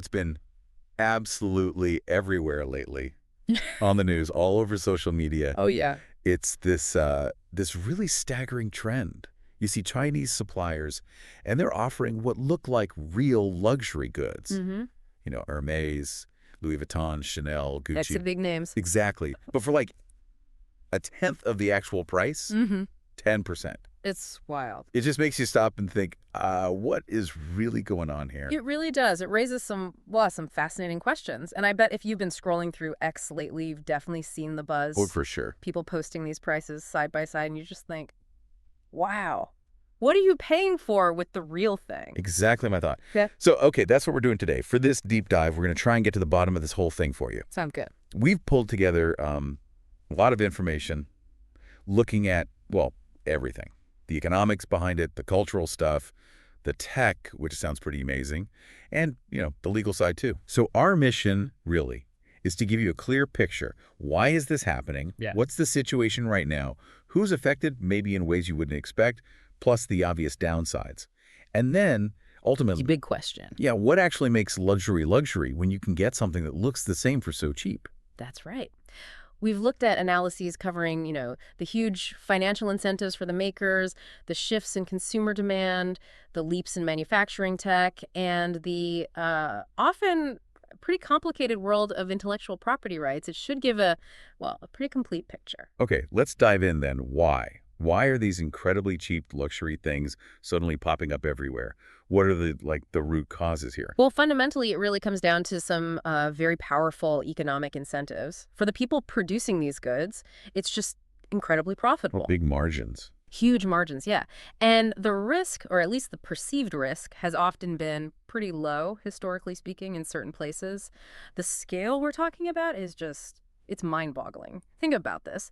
what's been absolutely everywhere lately on the news, all over social media? Oh, yeah. It's this really staggering trend. You see Chinese suppliers, and they're offering what look like real luxury goods. Mm-hmm. Hermes, Louis Vuitton, Chanel, That's the Gucci. big names. Exactly. But for like a tenth of the actual price, Mm-hmm. 10%. It's wild. It just makes you stop and think, what is really going on here? It really does. It raises some fascinating questions. And I bet if you've been scrolling through X lately, you've definitely seen the Oh, buzz. for sure. People posting these prices side by side, and you just think, wow, what are you paying for with the real thing? Exactly my thought. Yeah. So, okay, that's what we're doing today. For this deep dive, we're going to try and get to the bottom of this whole thing for you. Sound good. We've pulled together a lot of information looking at, well, everything. The economics behind it, the cultural stuff, the tech, which sounds pretty amazing, and, the legal side too. So our mission, really, is to give you a clear picture. Why is this happening? Yeah. What's the situation right now? Who's affected, maybe in ways you wouldn't expect, plus the obvious downsides. And then, ultimately, The big question. yeah, what actually makes luxury luxury when you can get something that looks the same for so cheap? That's right. We've looked at analyses covering, the huge financial incentives for the makers, the shifts in consumer demand, the leaps in manufacturing tech, and the often pretty complicated world of intellectual property rights. It should give a pretty complete picture. Okay, let's dive in then. Why? Why are these incredibly cheap luxury things suddenly popping up everywhere? What are the root causes here? Well, fundamentally, it really comes down to some very powerful economic incentives. For the people producing these goods, it's just incredibly profitable. Well, big margins. Huge margins, yeah. And the risk, or at least the perceived risk, has often been pretty low, historically speaking, in certain places. The scale we're talking about is it's mind-boggling. Think about this.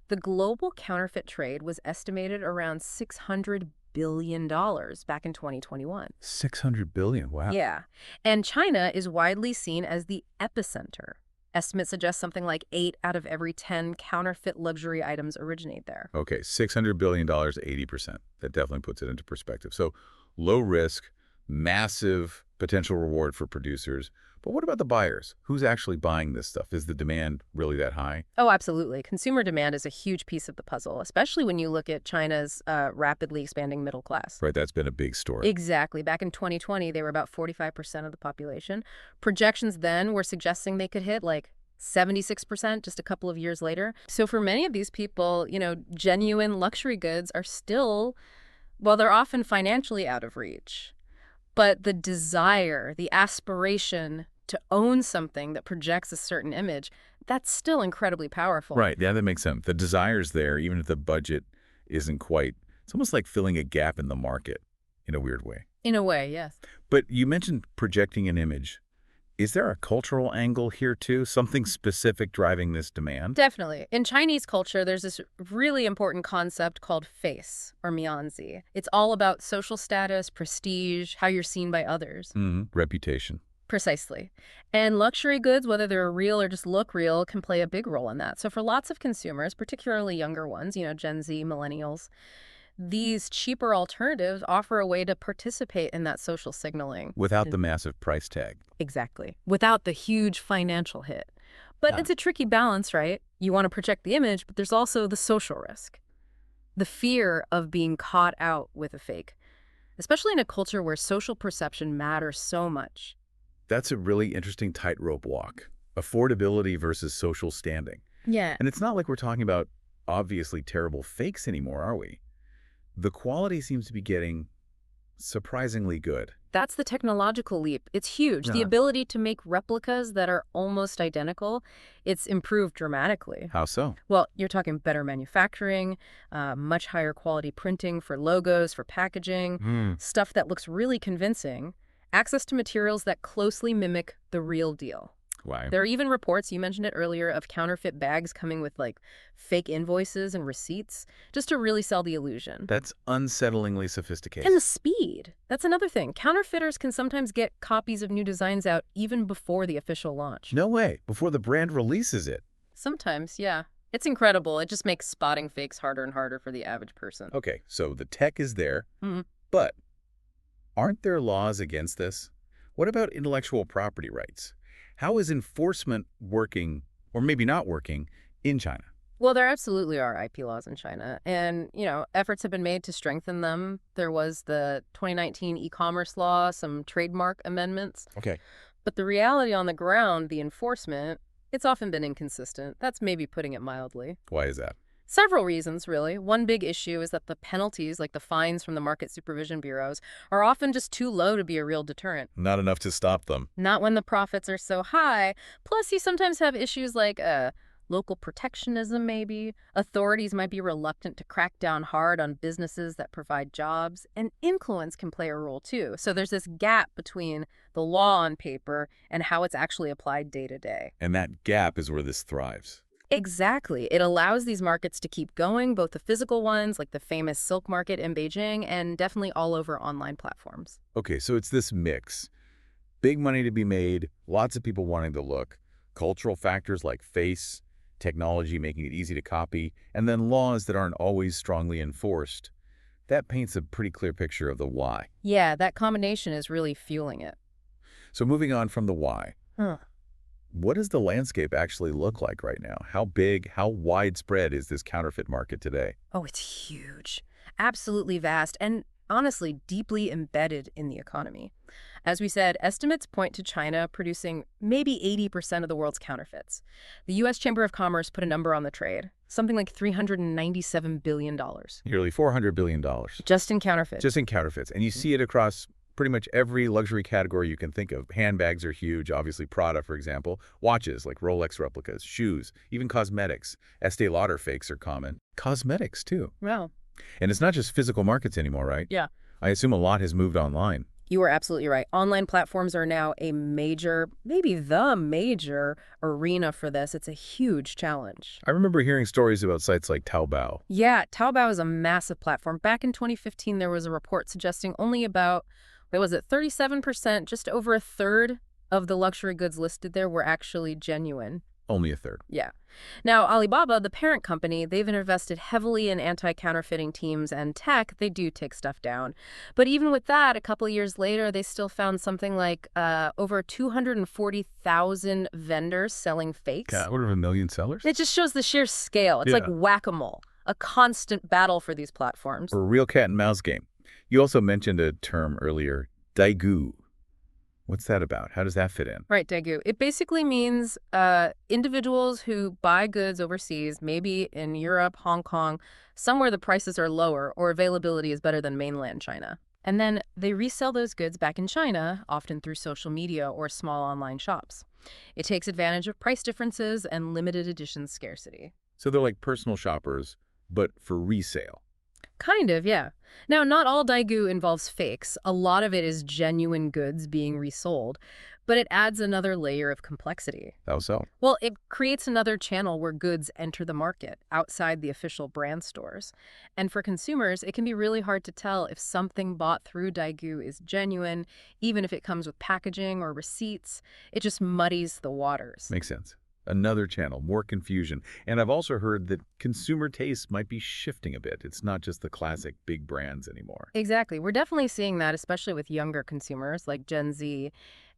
The global counterfeit trade was estimated around $600 billion back in 2021. 600 billion, wow. Yeah. And China is widely seen as the epicenter. Estimates suggest something like 8 out of every 10 counterfeit luxury items originate there. Okay, $600 billion, 80%. That definitely puts it into perspective. So low risk, massive potential reward for producers. But what about the buyers? Who's actually buying this stuff? Is the demand really that high? Oh, absolutely. Consumer demand is a huge piece of the puzzle, especially when you look at China's rapidly expanding middle class. Right, that's been a big story. Exactly. Back in 2020, they were about 45% of the population. Projections then were suggesting they could hit 76% just a couple of years later. So for many of these people, genuine luxury goods are still, they're often financially out of reach. But the desire, the aspiration to own something that projects a certain image, that's still incredibly powerful. Right, yeah, that makes sense. The desire's there, even if the budget isn't quite. It's almost like filling a gap in the market in a weird way. In a way, yes. But you mentioned projecting an image. Is there a cultural angle here too? Something specific driving this demand? Definitely. In Chinese culture, there's this really important concept called face, or mianzi. It's all about social status, prestige, how you're seen by others. Reputation. Precisely. And luxury goods, whether they're real or just look real, can play a big role in that. So for lots of consumers, particularly younger ones, Gen Z, millennials, these cheaper alternatives offer a way to participate in that social signaling. Without the massive price tag. Exactly. Without the huge financial hit. But it's a tricky balance, right? You want to project the image, but there's also the social risk. The fear of being caught out with a fake, especially in a culture where social perception matters so much. That's a really interesting tightrope walk. Affordability versus social standing. Yeah. And it's not like we're talking about obviously terrible fakes anymore, are we? The quality seems to be getting surprisingly good. That's the technological leap. It's huge. The ability to make replicas that are almost identical, it's improved dramatically. How so? Well, you're talking better manufacturing, much higher quality printing for logos, for packaging, stuff that looks really convincing, access to materials that closely mimic the real deal. Wow. There are even reports, you mentioned it earlier, of counterfeit bags coming with fake invoices and receipts just to really sell the illusion. That's unsettlingly sophisticated. And the speed. That's another thing. Counterfeiters can sometimes get copies of new designs out even before the official launch. No way. Before the brand releases it. Sometimes, yeah. It's incredible. It just makes spotting fakes harder and harder for the average person. Okay, so the tech is there, but aren't there laws against this? What about intellectual property rights? How is enforcement working, or maybe not working, in China? Well, there absolutely are IP laws in China, and, efforts have been made to strengthen them. There was the 2019 e-commerce law, some trademark amendments. Okay. But the reality on the ground, the enforcement, it's often been inconsistent. That's maybe putting it mildly. Why is that? Several reasons, really. One big issue is that the penalties, like the fines from the market supervision bureaus, are often just too low to be a real deterrent. Not enough to stop them. Not when the profits are so high. Plus, you sometimes have issues like local protectionism, maybe. Authorities might be reluctant to crack down hard on businesses that provide jobs, and influence can play a role, too. So there's this gap between the law on paper and how it's actually applied day to day. And that gap is where this thrives. Exactly. It allows these markets to keep going, both the physical ones, like the famous silk market in Beijing, and definitely all over online platforms. Okay, so it's this mix. Big money to be made, lots of people wanting to look, cultural factors like face, technology making it easy to copy, and then laws that aren't always strongly enforced. That paints a pretty clear picture of the why. Yeah, that combination is really fueling it. So moving on from the why, Huh. what does the landscape actually look like right now? How big, how widespread is this counterfeit market today? Oh, it's huge. Absolutely vast and honestly deeply embedded in the economy. As we said, estimates point to China producing maybe 80% of the world's counterfeits. The U.S. Chamber of Commerce put a number on the trade, something like $397 billion, Nearly $400 billion. just in counterfeits. Just in counterfeits. And you see it across pretty much every luxury category you can think of. Handbags are huge, obviously Prada, for example. Watches like Rolex replicas, shoes, even cosmetics. Estee Lauder fakes are common. Cosmetics, too. Wow. And it's not just physical markets anymore, right? Yeah. I assume a lot has moved online. You are absolutely right. Online platforms are now a major, maybe the major arena for this. It's a huge challenge. I remember hearing stories about sites like Taobao. Yeah, Taobao is a massive platform. Back in 2015, there was a report suggesting only about, what was it, 37%, just over a third of the luxury goods listed there were actually genuine. Only a third. Yeah. Now, Alibaba, the parent company, they've invested heavily in anti-counterfeiting teams and tech. They do take stuff down. But even with that, a couple of years later, they still found something like over 240,000 vendors selling fakes. Yeah, what are a million sellers? It just shows the sheer scale. It's like whack-a-mole, a constant battle for these platforms. A real cat and mouse game. You also mentioned a term earlier, daigou. What's that about? How does that fit in? Right, daigou. It basically means individuals who buy goods overseas, maybe in Europe, Hong Kong, somewhere the prices are lower or availability is better than mainland China. And then they resell those goods back in China, often through social media or small online shops. It takes advantage of price differences and limited edition scarcity. So they're like personal shoppers, but for resale. Kind of, yeah. Now, not all daigou involves fakes. A lot of it is genuine goods being resold, but it adds another layer of complexity. How so? Well, it creates another channel where goods enter the market outside the official brand stores. And for consumers, it can be really hard to tell if something bought through daigou is genuine, even if it comes with packaging or receipts. It just muddies the waters. Makes sense. Another channel, more confusion. And I've also heard that consumer tastes might be shifting a bit. It's not just the classic big brands anymore. Exactly. We're definitely seeing that, especially with younger consumers like Gen Z.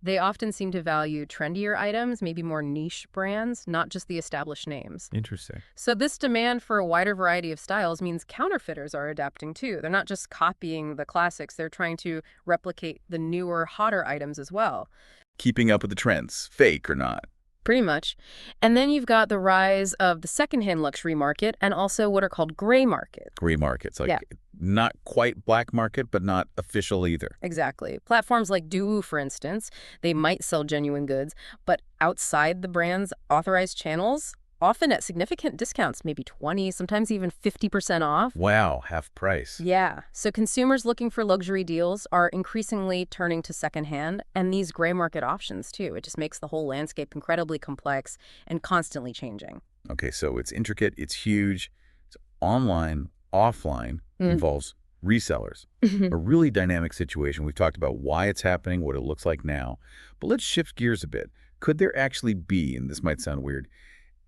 They often seem to value trendier items, maybe more niche brands, not just the established names. Interesting. So this demand for a wider variety of styles means counterfeiters are adapting too. They're not just copying the classics, they're trying to replicate the newer, hotter items as well. Keeping up with the trends, fake or not. Pretty much. And then you've got the rise of the secondhand luxury market and also what are called gray markets. Gray markets, like Yeah. not quite black market, but not official either. Exactly. Platforms like Duwu, for instance, they might sell genuine goods, but outside the brand's authorized channels, often at significant discounts, maybe 20, sometimes even 50% off. Wow, half price. Yeah. So consumers looking for luxury deals are increasingly turning to secondhand and these gray market options too. It just makes the whole landscape incredibly complex and constantly changing. Okay, so it's intricate, it's huge, it's online, offline, involves resellers. A really dynamic situation. We've talked about why it's happening, what it looks like now. But let's shift gears a bit. Could there actually be, and this might sound weird,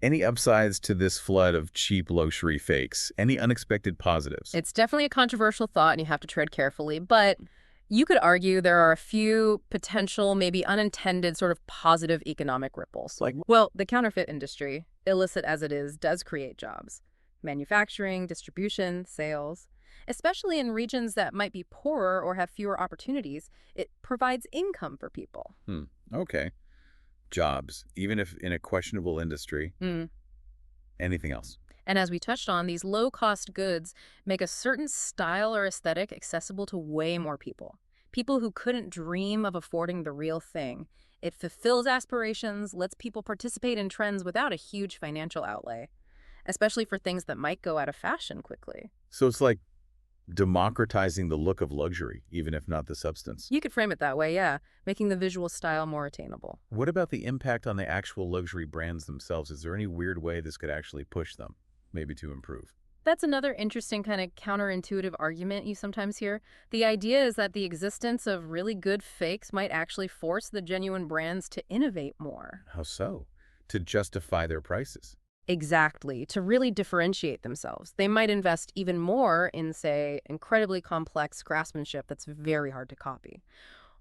any upsides to this flood of cheap luxury fakes? Any unexpected positives? It's definitely a controversial thought and you have to tread carefully, but You could argue there are a few potential, maybe unintended, sort of positive economic ripples. Like, Well, the counterfeit industry, illicit as it is, does create jobs. Manufacturing, distribution, sales. Especially in regions that might be poorer or have fewer opportunities, it provides income for people. okay. Jobs, even if in a questionable industry. Mm. Anything else? And as we touched on, these low-cost goods make a certain style or aesthetic accessible to way more people. People who couldn't dream of affording the real thing. It fulfills aspirations, lets people participate in trends without a huge financial outlay, especially for things that might go out of fashion quickly. So it's like democratizing the look of luxury, even if not the substance. You could frame it that way, yeah, making the visual style more attainable. What about the impact on the actual luxury brands themselves? Is there any weird way this could actually push them, maybe to improve? That's another interesting kind of counterintuitive argument you sometimes hear. The idea is that the existence of really good fakes might actually force the genuine brands to innovate more. How so? To justify their prices. Exactly. To really differentiate themselves, they might invest even more in, say, incredibly complex craftsmanship that's very hard to copy,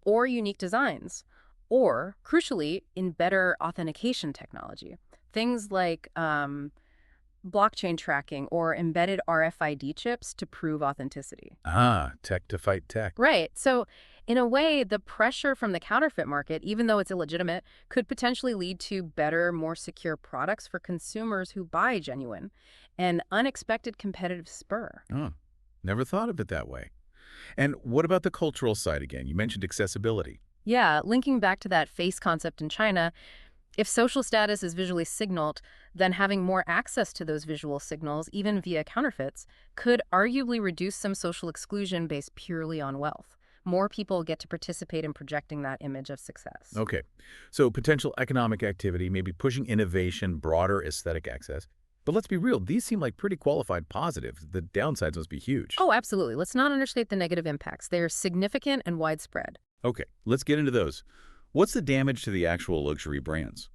or unique designs, or, crucially, in better authentication technology. Things like blockchain tracking or embedded RFID chips to prove authenticity. Ah, tech to fight tech. Right. So, in a way, the pressure from the counterfeit market, even though it's illegitimate, could potentially lead to better, more secure products for consumers who buy genuine, an unexpected competitive spur. Oh, never thought of it that way. And what about the cultural side again? You mentioned accessibility. Yeah, linking back to that face concept in China, if social status is visually signaled, then having more access to those visual signals, even via counterfeits, could arguably reduce some social exclusion based purely on wealth. More people get to participate in projecting that image of success. Okay, so potential economic activity, maybe pushing innovation, broader aesthetic access. But let's be real, these seem like pretty qualified positives. The downsides must be huge. Oh, absolutely. Let's not understate the negative impacts. They are significant and widespread. Okay, let's get into those. What's the damage to the actual luxury brands?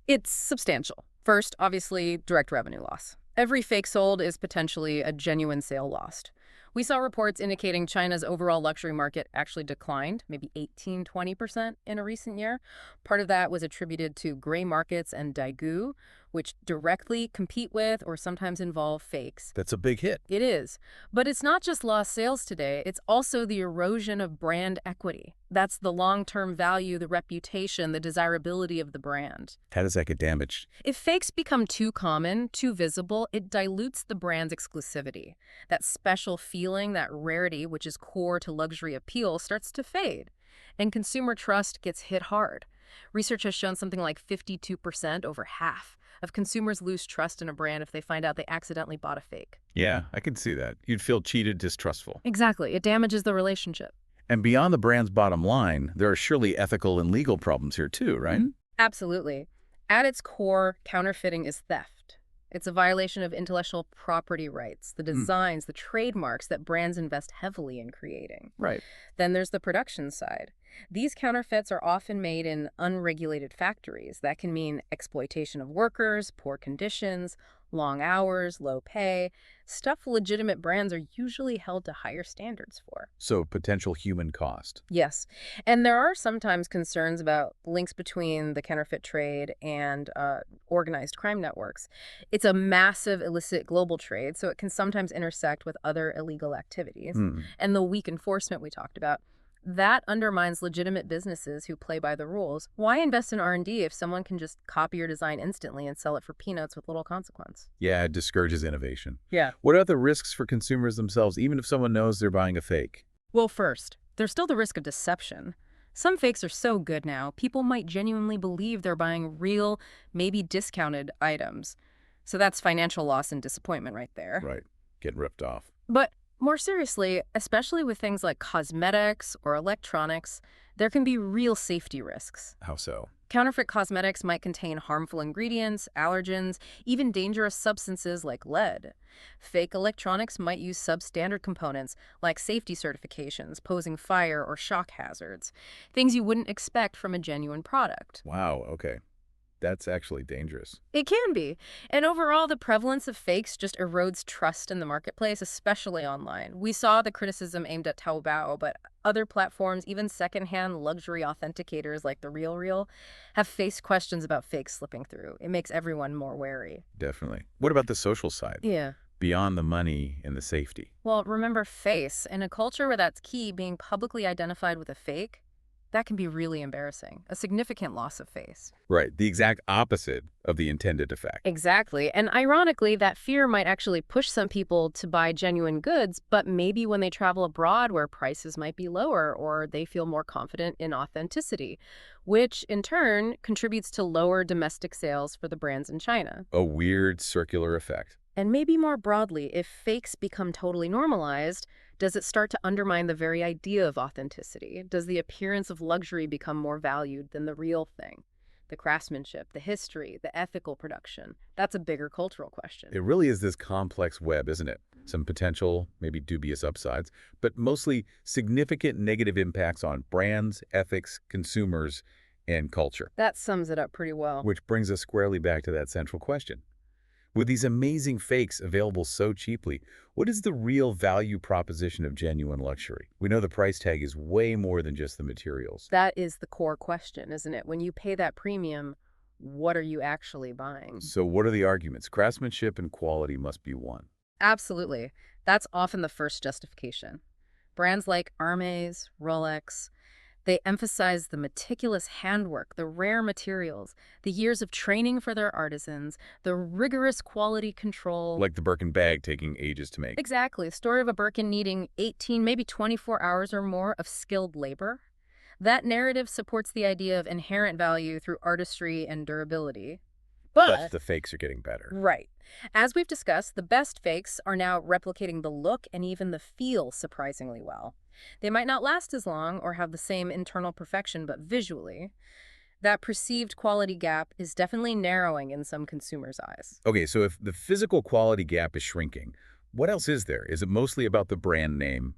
It's substantial. First, obviously, direct revenue loss. Every fake sold is potentially a genuine sale lost. We saw reports indicating China's overall luxury market actually declined, maybe 18–20% in a recent year. Part of that was attributed to gray markets and daigou, which directly compete with or sometimes involve fakes. That's a big hit. It is. But it's not just lost sales today, it's also the erosion of brand equity. That's the long-term value, the reputation, the desirability of the brand. How does that get damaged? If fakes become too common, too visible, it dilutes the brand's exclusivity. That special feeling, that rarity, which is core to luxury appeal, starts to fade. And consumer trust gets hit hard. Research has shown something like 52%, over half, of consumers lose trust in a brand if they find out they accidentally bought a fake. Yeah, I can see that. You'd feel cheated, distrustful. Exactly. It damages the relationship. And beyond the brand's bottom line, there are surely ethical and legal problems here too, right? Absolutely. At its core, counterfeiting is theft. It's a violation of intellectual property rights, the designs, the trademarks that brands invest heavily in creating. Right. Then there's the production side. These counterfeits are often made in unregulated factories. That can mean exploitation of workers, poor conditions, long hours, low pay, stuff legitimate brands are usually held to higher standards for. So potential human cost. Yes. And there are sometimes concerns about links between the counterfeit trade and organized crime networks. It's a massive illicit global trade, so it can sometimes intersect with other illegal activities. And the weak enforcement we talked about, that undermines legitimate businesses who play by the rules. Why invest in R&D if someone can just copy your design instantly and sell it for peanuts with little consequence? Yeah, it discourages innovation. Yeah. What are the risks for consumers themselves, even if someone knows they're buying a fake? Well, first, there's still the risk of deception. Some fakes are so good now, people might genuinely believe they're buying real, maybe discounted items. So that's financial loss and disappointment right there. Right. Getting ripped off. But more seriously, especially with things like cosmetics or electronics, there can be real safety risks. How so? Counterfeit cosmetics might contain harmful ingredients, allergens, even dangerous substances like lead. Fake electronics might use substandard components like safety certifications, posing fire or shock hazards, things you wouldn't expect from a genuine product. Wow, okay. That's actually dangerous. It can be. And overall, the prevalence of fakes just erodes trust in the marketplace, especially online. We saw the criticism aimed at Taobao, but other platforms, even secondhand luxury authenticators like The Real, have faced questions about fakes slipping through. It makes everyone more wary. Definitely. What about the social side? Yeah. Beyond the money and the safety. Well, remember face. In a culture where that's key, being publicly identified with a fake, that can be really embarrassing. A significant loss of face. Right. The exact opposite of the intended effect. Exactly. And ironically, that fear might actually push some people to buy genuine goods, but maybe when they travel abroad where prices might be lower or they feel more confident in authenticity, which in turn contributes to lower domestic sales for the brands in China. A weird circular effect. And maybe more broadly, if fakes become totally normalized, does it start to undermine the very idea of authenticity? Does the appearance of luxury become more valued than the real thing? The craftsmanship, the history, the ethical production. That's a bigger cultural question. It really is this complex web, isn't it? Some potential, maybe dubious upsides, but mostly significant negative impacts on brands, ethics, consumers, and culture. That sums it up pretty well. Which brings us squarely back to that central question. With these amazing fakes available so cheaply, what is the real value proposition of genuine luxury? We know the price tag is way more than just the materials. That is the core question, isn't it? When you pay that premium, what are you actually buying? So what are the arguments? Craftsmanship and quality must be one. Absolutely. That's often the first justification. Brands like Hermes, Rolex, they emphasize the meticulous handwork, the rare materials, the years of training for their artisans, the rigorous quality control. Like the Birkin bag taking ages to make. Exactly. The story of a Birkin needing 18, maybe 24 hours or more of skilled labor. That narrative supports the idea of inherent value through artistry and durability. But the fakes are getting better. Right. As we've discussed, the best fakes are now replicating the look and even the feel surprisingly well. They might not last as long or have the same internal perfection, but visually, that perceived quality gap is definitely narrowing in some consumers' eyes. Okay, so if the physical quality gap is shrinking, what else is there? Is it mostly about the brand name,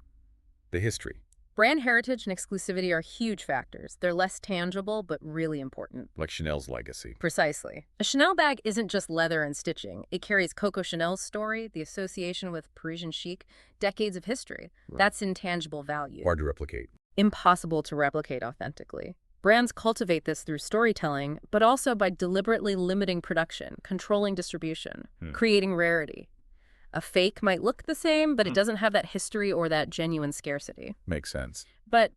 the history? Brand heritage and exclusivity are huge factors. They're less tangible, but really important. Like Chanel's legacy. Precisely. A Chanel bag isn't just leather and stitching. It carries Coco Chanel's story, the association with Parisian chic, decades of history. Right. That's intangible value. Hard to replicate. Impossible to replicate authentically. Brands cultivate this through storytelling, but also by deliberately limiting production, controlling distribution, creating rarity. A fake might look the same, but it doesn't have that history or that genuine scarcity. Makes sense. But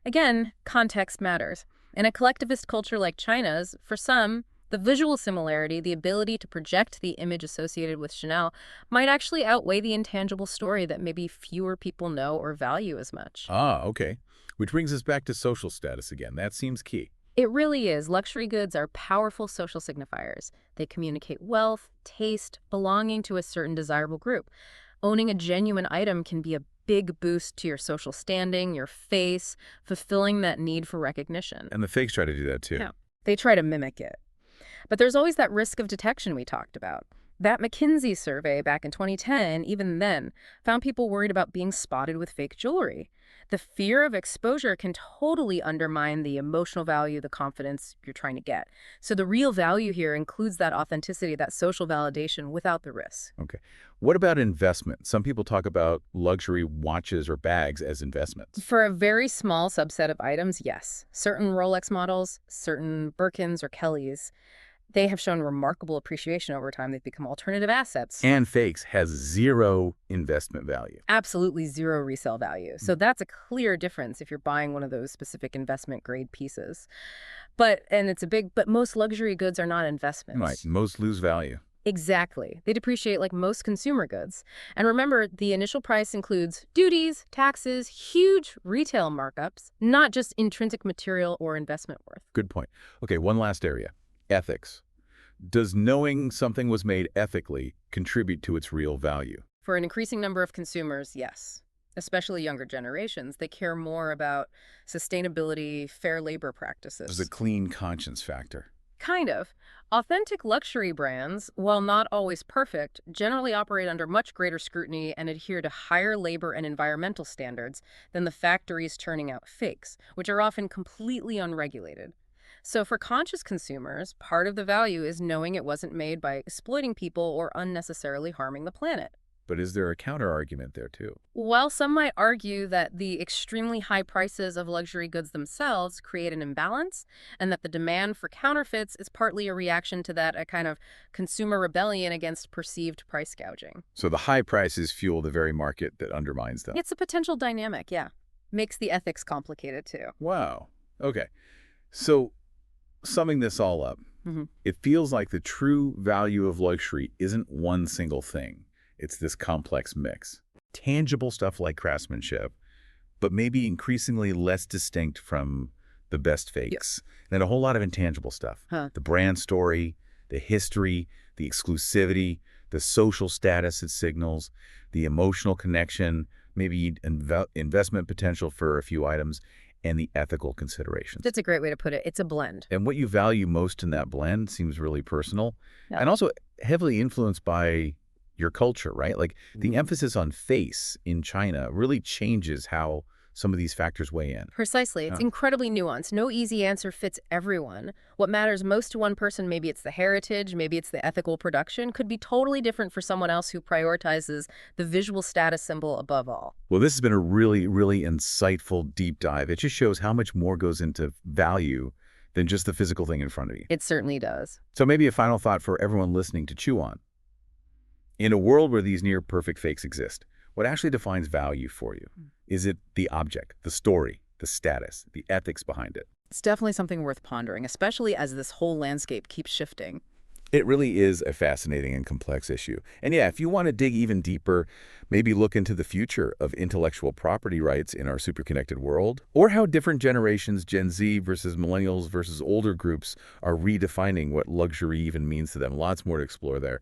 again, context matters. In a collectivist culture like China's, for some, the visual similarity, the ability to project the image associated with Chanel, might actually outweigh the intangible story that maybe fewer people know or value as much. Ah, okay. Which brings us back to social status again. That seems key. It really is. Luxury goods are powerful social signifiers. They communicate wealth, taste, belonging to a certain desirable group. Owning a genuine item can be a big boost to your social standing, your face, fulfilling that need for recognition. And the fakes try to do that too. Yeah. They try to mimic it. But there's always that risk of detection we talked about. That McKinsey survey back in 2010, even then, found people worried about being spotted with fake jewelry. The fear of exposure can totally undermine the emotional value, the confidence you're trying to get. So the real value here includes that authenticity, that social validation without the risk. Okay. What about investment? Some people talk about luxury watches or bags as investments. For a very small subset of items, yes. Certain Rolex models, certain Birkins or Kellys, they have shown remarkable appreciation over time. They've become alternative assets. And fakes has zero investment value. Absolutely zero resale value. So that's a clear difference if you're buying one of those specific investment grade pieces. But most luxury goods are not investments. Right. Most lose value. Exactly. They depreciate like most consumer goods. And remember, the initial price includes duties, taxes, huge retail markups, not just intrinsic material or investment worth. Good point. Okay, one last area. Ethics. Does knowing something was made ethically contribute to its real value? For an increasing number of consumers, yes. Especially younger generations, they care more about sustainability, fair labor practices. There's a clean conscience factor. Kind of. Authentic luxury brands, while not always perfect, generally operate under much greater scrutiny and adhere to higher labor and environmental standards than the factories turning out fakes, which are often completely unregulated. So for conscious consumers, part of the value is knowing it wasn't made by exploiting people or unnecessarily harming the planet. But is there a counter-argument there, too? While some might argue that the extremely high prices of luxury goods themselves create an imbalance, and that the demand for counterfeits is partly a reaction to that, a kind of consumer rebellion against perceived price gouging. So the high prices fuel the very market that undermines them. It's a potential dynamic, yeah. Makes the ethics complicated, too. Wow. Okay. So summing this all up, Hmm. it feels like the true value of luxury isn't one single thing. It's this complex mix. Tangible stuff like craftsmanship, but maybe increasingly less distinct from the best fakes. And a whole lot of intangible stuff. Huh. The brand story, the history, the exclusivity, the social status it signals, the emotional connection, maybe investment potential for a few items, and the ethical considerations. That's a great way to put it. It's a blend. And what you value most in that blend seems really personal Yeah. and also heavily influenced by your culture, right? Like the emphasis on face in China really changes how some of these factors weigh in. Precisely. It's Huh. incredibly nuanced. No easy answer fits everyone. What matters most to one person, maybe it's the heritage, maybe it's the ethical production, could be totally different for someone else who prioritizes the visual status symbol above all. Well, this has been a really, really insightful deep dive. It just shows how much more goes into value than just the physical thing in front of you. It certainly does. So maybe a final thought for everyone listening to chew on. In a world where these near-perfect fakes exist, what actually defines value for you? Is it the object, the story, the status, the ethics behind it? It's definitely something worth pondering, especially as this whole landscape keeps shifting. It really is a fascinating and complex issue. And yeah, if you want to dig even deeper, maybe look into the future of intellectual property rights in our superconnected world, or how different generations, Gen Z versus millennials versus older groups, are redefining what luxury even means to them. Lots more to explore there.